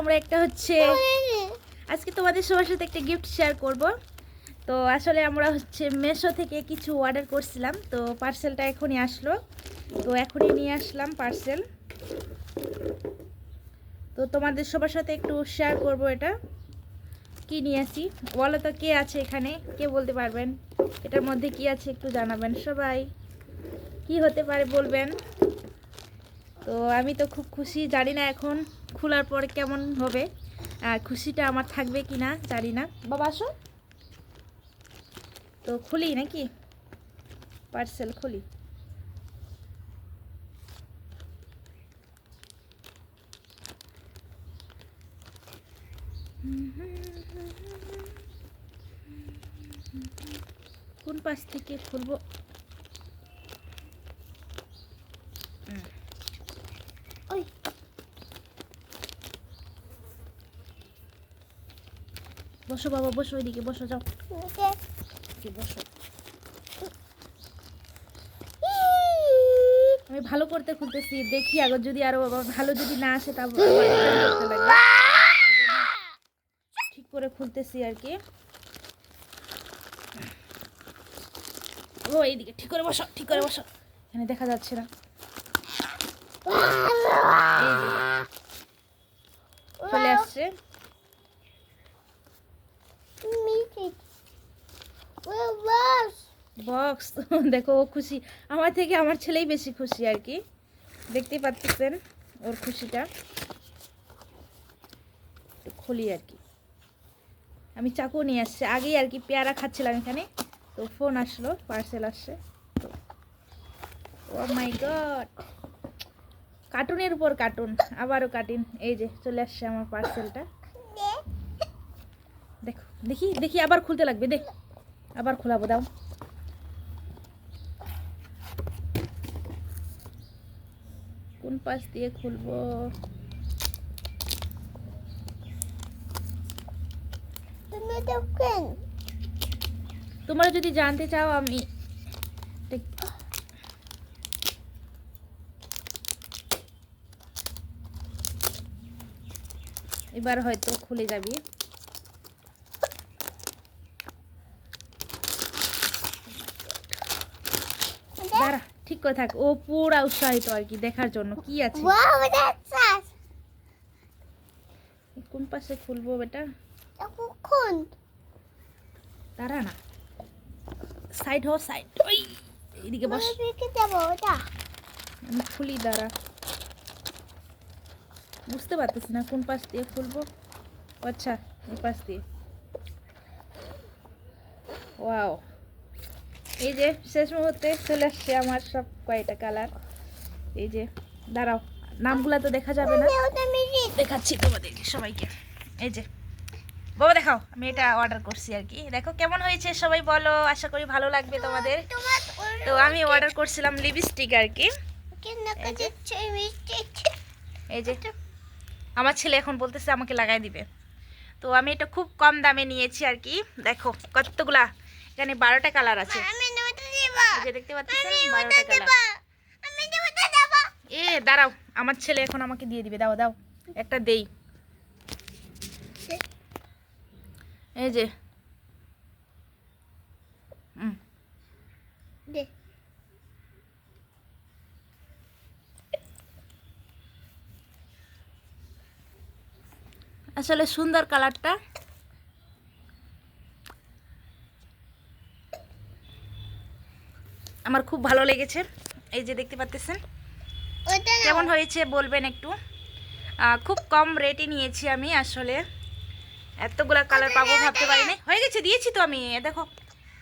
আমরা একটা হচ্ছে আজকে তোমাদের সবার সাথে একটা গিফট শেয়ার করব। তো আসলে আমরা হচ্ছে মেশো থেকে কিছু অর্ডার করছিলাম, তো পার্সেলটা এখনই আসলো, তো এখনই নিয়ে আসলাম পার্সেল। তো তোমাদের সবার সাথে একটু শেয়ার করব এটা কি নিয়ে আসি। বলো তো কে আছে এখানে, কে বলতে পারবেন এটার মধ্যে কি আছে, একটু জানাবেন সবাই, কি হতে পারে বলবেন। তো আমি তো খুব খুশি, জানি না এখন খোলার পরে কেমন হবে, আর খুশিটা আমার থাকবে কি না জানি না। বাবা আসো, তো খুলি নাকি, পার্সেল খুলি। কোন পাশ থেকে খুলবো? ওই বসো বাবা, বসো, ওইদিকে বসো, যাও বসো। আমি ভালো করতে খুলতেছি, দেখি আগে যদি আরো ভালো যদি না আসে তা করতে লাগবে, ঠিক করে খুলতেছি আর কি। ও এইদিকে ঠিক করে বসো, ঠিক করে বসো, এখানে দেখা যাচ্ছে না। চলে আসছে বক্স। দেখো ও খুশি, আমার থেকে আমার ছেলেই বেশি খুশি আর কি, দেখতেই পাচ্ছেন ওর খুশিটা। খুলি আর কি, আমি চাকু নিয়ে আসছি আগেই আর কি, পেয়ারা খাচ্ছিলাম এখানে, তো ফোন আসলো, পার্সেল আসছে। ও মাই গড, কার্টুনের উপর কার্টুন, আবারও কার্টুন। এই যে চলে আসছে আমার পার্সেলটা, দেখো, দেখি দেখি আবার খুলতে লাগবে, দেখ আবার খোলাবো, দাও। কোন পাশ দিয়ে খুলবো? তোমরা যদি জানতে চাও আমি এবার হয়তো খুলে যাবে। দাঁড়া, ঠিক করে থাক, ও পুরা উৎসাহিত আর কি দেখার জন্য কি আছে। কোন পাশে খুলবো বেটা? দাঁড়া না, সাইড হো, সাইড, ওই এইদিকে বস, আমি খুলি, দাঁড়া, বুঝতে পারতেছি না কোন পাশ দিয়ে খুলবো। আচ্ছা, এই পাশ দিয়ে। ওয়াও, এই যে শেষ মুহূর্তে চলে আসছে আমার সব কয়টা কালার। এই যে দাঁড়াও, নামগুলা তো দেখা যাবে না, দেখাচ্ছি তোমাদের সবাইকে। এই যে বাবা দেখাও, আমি এটা অর্ডার করছি আর কি, দেখো কেমন হয়েছে সবাই বলো, আশা করি ভালো লাগবে তোমাদের। তো আমি অর্ডার করছিলাম লিপস্টিক আর কি। এই যে আমার ছেলে এখন বলতেছে আমাকে লাগাই দিবে, তো আমি এটা খুব কম দামে নিয়েছি আর কি। দেখো কতগুলা, এখানে 12টা কালার আছে, যে দেখতে পাচ্ছেন 12টা কালার। এ দাঁড়াও, আমার ছেলে এখন আমাকে দিয়ে দিবে, দাও দাও একটা দেই। এই যে আসলে সুন্দর কালারটা, আমার খুব ভালো লেগেছে। এই যে দেখতে পাচ্ছেন, কেমন হয়েছে বলবেন একটু। খুব কম রেটে নিয়েছি আমি, আসলে এতগুলা কালার পাবো ভাবতে পারিনি। হয়ে গেছে, দিয়েছি তো আমি, দেখো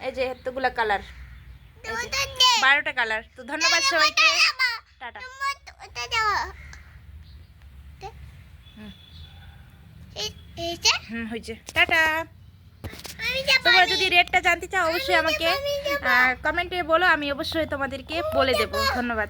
এই যে এতগুলা কালার, 12টা কালার। তো ধন্যবাদ সবাইকে, টাটা। হয়েছে, টাটা। তোমরা যদি রেটটা জানতে চাও অবশ্যই আমাকে কমেন্টে বলো, আমি অবশ্যই তোমাদেরকে বলে দেবো। ধন্যবাদ।